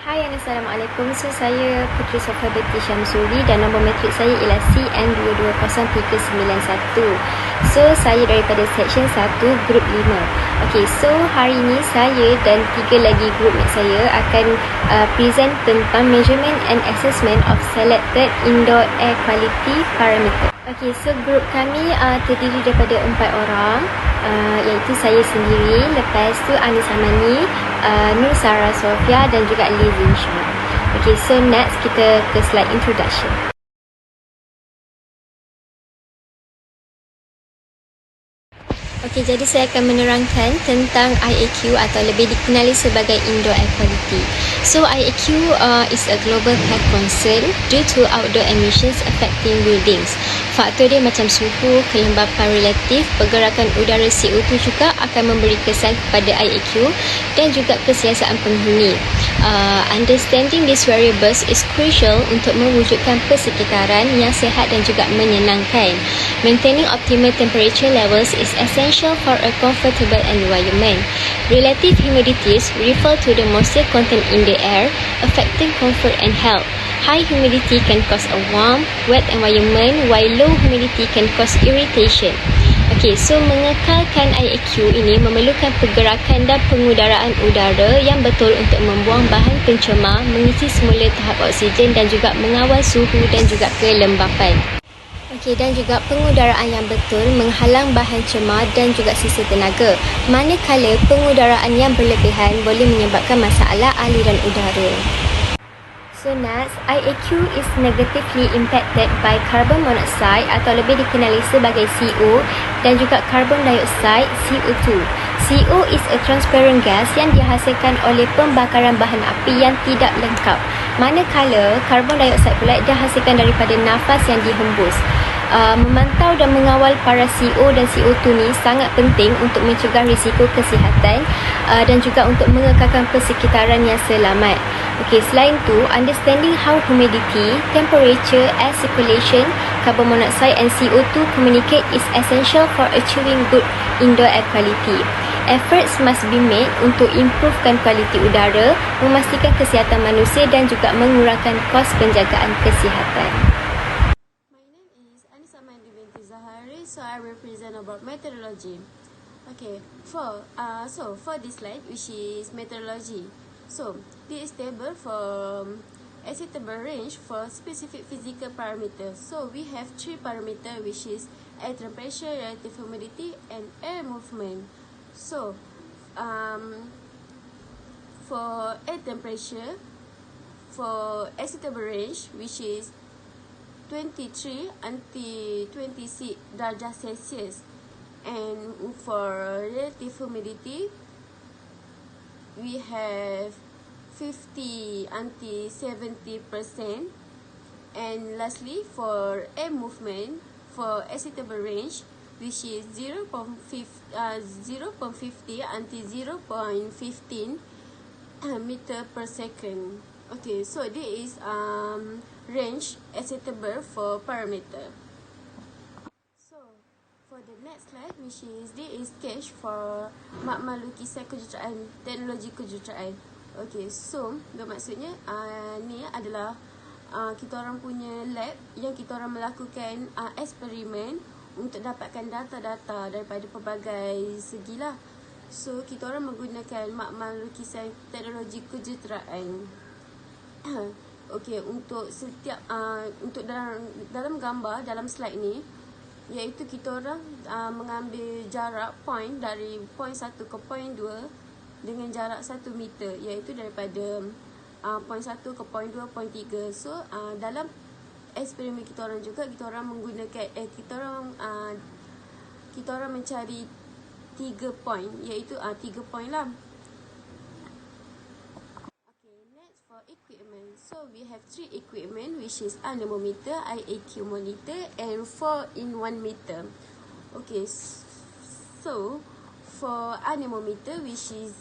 Hai, Assalamualaikum. Saya Putri Sofia Beti Syamsuri dan nombor matrik saya ialah CN22031. Saya daripada Seksyen 1, Grup 5. Hari ini saya dan 3 lagi group mate saya akan present tentang Measurement and Assessment of Selected Indoor Air Quality Parameter. Grup kami terdiri daripada 4 orang, iaitu saya sendiri, lepas tu Anissa Mani, Nur Sarah Sofia dan juga Lizin Shah. Next kita ke slide introduction. Jadi saya akan menerangkan tentang IAQ atau lebih dikenali sebagai Indoor Air Quality. IAQ is a global health concern due to outdoor emissions affecting buildings. Faktor dia macam suhu, kelembapan relatif, pergerakan udara CO2 juga akan memberi kesan kepada IAQ dan juga kesiasaan penghuni. Understanding these variables is crucial untuk mewujudkan persekitaran yang sihat dan juga menyenangkan. Maintaining optimal temperature levels is essential for a comfortable environment. Relative humidities refer to the moisture content in the air, affecting comfort and health. High humidity can cause a warm, wet environment, while low humidity can cause irritation. Mengekalkan IAQ ini memerlukan pergerakan dan pengudaraan udara yang betul untuk membuang bahan pencemar, mengisi semula tahap oksigen dan juga mengawal suhu dan juga kelembapan. Dan juga pengudaraan yang betul menghalang bahan cemar dan juga sisa tenaga. Manakala pengudaraan yang berlebihan boleh menyebabkan masalah aliran udara. Next, IAQ is negatively impacted by carbon monoxide atau lebih dikenali sebagai CO dan juga carbon dioxide CO2. CO is a transparent gas yang dihasilkan oleh pembakaran bahan api yang tidak lengkap. Manakala carbon dioxide pula dihasilkan daripada nafas yang dihembus. Memantau dan mengawal para CO dan CO2 ni sangat penting untuk mencegah risiko kesihatan dan juga untuk mengekalkan persekitaran yang selamat. Selain tu, understanding how humidity, temperature, air circulation, carbon monoxide and CO2 communicate is essential for achieving good indoor air quality. Efforts must be made untuk improvekan kualiti udara, memastikan kesihatan manusia dan juga mengurangkan kos penjagaan kesihatan. So I represent about meteorology. For this slide, which is meteorology. This is table for acceptable range for specific physical parameters. We have 3 parameters, which is air temperature, relative humidity, and air movement. For air temperature, for acceptable range, which is 23 until 26 darjah Celsius, and for relative humidity we have 50 until 70%, and lastly for air movement for acceptable range, which is 0.50 until 0.15 meter per second. This is range acceptable for parameter. For the next slide, which is this is sketch for makmal lukisan kejuruteraan, teknologi kejuruteraan. Maksudnya ni adalah kita orang punya lab yang kita orang melakukan eksperimen untuk dapatkan data-data daripada pelbagai segilah. Kita orang menggunakan makmal lukisan teknologi kejuruteraan. Untuk setiap untuk dalam gambar dalam slide ni, iaitu kita orang mengambil jarak point dari point 1 ke point 2 dengan jarak 1 meter, iaitu daripada point 1 ke point 2, point 3. Dalam eksperimen kita orang juga, kita orang menggunakan kita orang mencari 3 point, iaitu 3 point lah. Equipment. We have 3 equipment, which is anemometer, IAQ monitor, and 4-in-1 meter. For anemometer, which is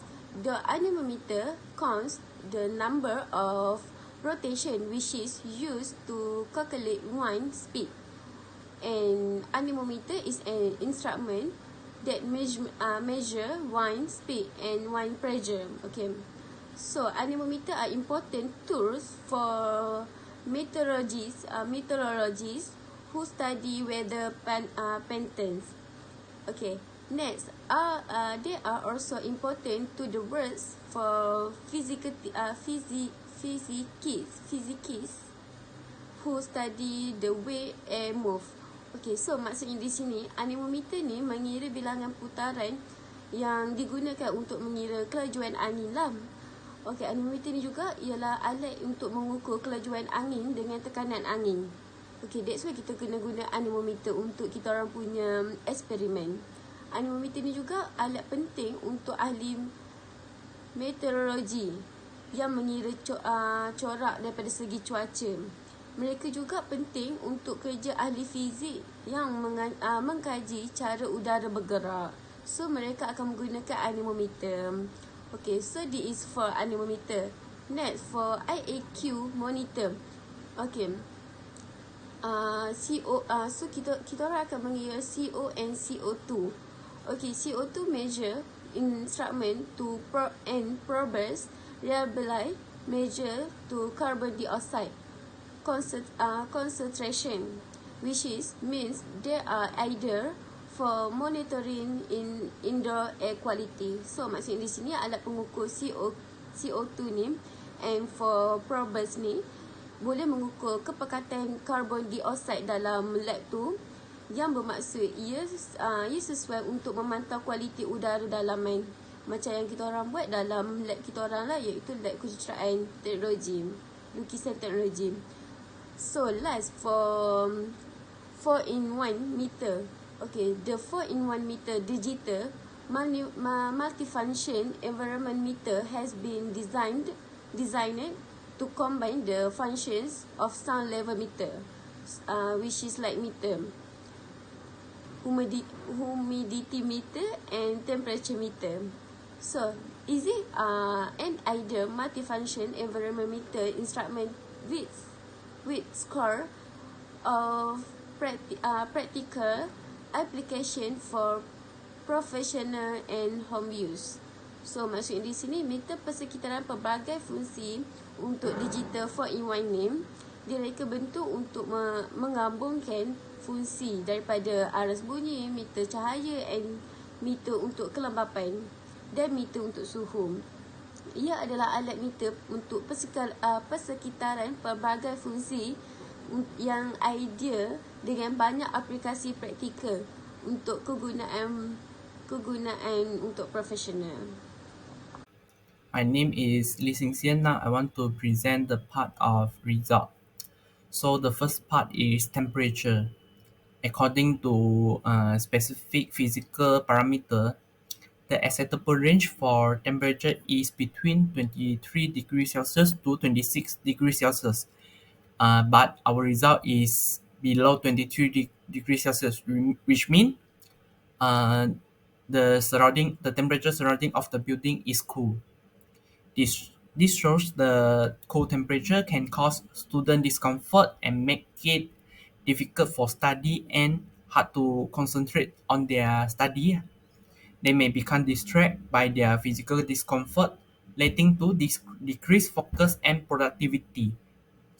the anemometer counts the number of rotation which is used to calculate wind speed, and anemometer is an instrument that measure wind speed and wind pressure. So anemometer are important tools for meteorologists who study weather patterns. Okay. Next, they are also important to the words for physicists who study the way air move. Okay, so maksudnya di sini anemometer ni mengira bilangan putaran yang digunakan untuk mengira kelajuan angin lah. Okay, anemometer ni juga ialah alat untuk mengukur kelajuan angin dengan tekanan angin. Okay, that's why kita kena guna anemometer untuk kita orang punya eksperimen. Anemometer ni juga alat penting untuk ahli meteorologi yang mengira corak daripada segi cuaca. Mereka juga penting untuk kerja ahli fizik yang mengkaji cara udara bergerak. So, mereka akan menggunakan anemometer. Okay, so this is for anemometer. Next, for IAQ monitor. Okay. So kita orang akan mengira CO and CO2. Okay, CO2 measure instrument to probers reliably measure to carbon dioxide concentration, which means they are either for monitoring in indoor air quality. So maksudnya di sini alat pengukur CO2 ni and for probers ni boleh mengukur kepekatan carbon dioxide dalam lab tu, yang bermaksud ia sesuai untuk memantau kualiti udara dalaman macam yang kita orang buat dalam lab kita orang lah, iaitu lab kejuruteraan teknologi, lukisan teknologi. So last for 4-in-1 meter. Okay, the 4-in-1 meter digital multifunction environment meter has been designed to combine the functions of sound level meter, which is like meter, humidity meter and temperature meter. So, is it an ideal multifunction environment meter instrument with score of practical application for professional and home use. So maksudnya di sini meter persekitaran pelbagai fungsi untuk digital 4-in-1 ni direka bentuk untuk menggabungkan fungsi daripada aras bunyi, meter cahaya and meter untuk kelembapan dan meter untuk suhu. Ia adalah alat meter untuk persekitaran pelbagai fungsi yang ideal dengan banyak aplikasi praktikal untuk kegunaan untuk profesional. My name is Lee Xing Xian. Now I want to present the part of result. So the first part is temperature. According to specific physical parameter, the acceptable range for temperature is between 23 degrees Celsius to 26 degrees Celsius. But our result is below 23 degrees Celsius, which means the temperature surrounding of the building is cool. This shows the cold temperature can cause student discomfort and make it difficult for study and hard to concentrate on their study. They may become distracted by their physical discomfort, leading to decreased focus and productivity.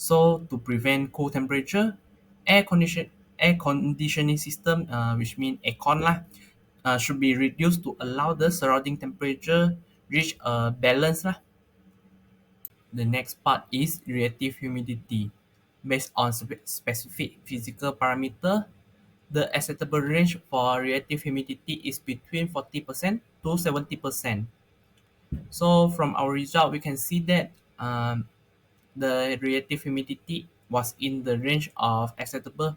So to prevent cold temperature, air conditioning system, which means aircon lah, should be reduced to allow the surrounding temperature reach a balance lah. The next part is relative humidity. Based on specific physical parameter, the acceptable range for relative humidity is between 40% to 70%. So from our result, we can see that the relative humidity was in the range of acceptable.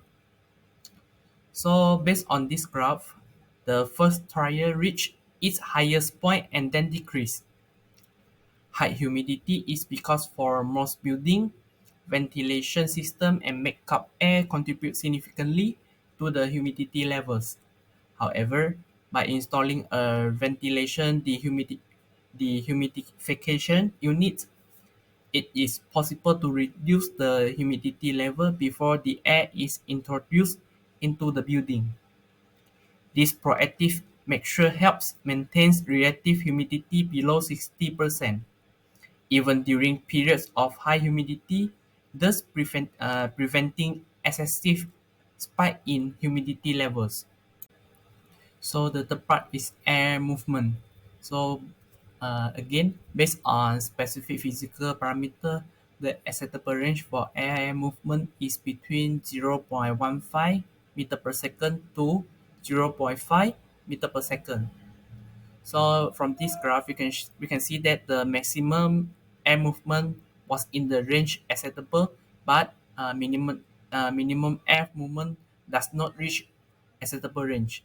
So based on this graph, the first trial reached its highest point and then decreased. High humidity is because for most building, ventilation system and makeup air contribute significantly to the humidity levels. However, by installing a ventilation dehumidification unit, it is possible to reduce the humidity level before the air is introduced into the building. This proactive measure helps maintain relative humidity below 60%. even during periods of high humidity, thus preventing excessive spike in humidity levels. So the third part is air movement. So again, based on specific physical parameter, the acceptable range for air movement is between 0.15 meter per second to 0.5 meter per second. So from this graph, we can see that the maximum air movement was in the range acceptable, but minimum air movement does not reach acceptable range.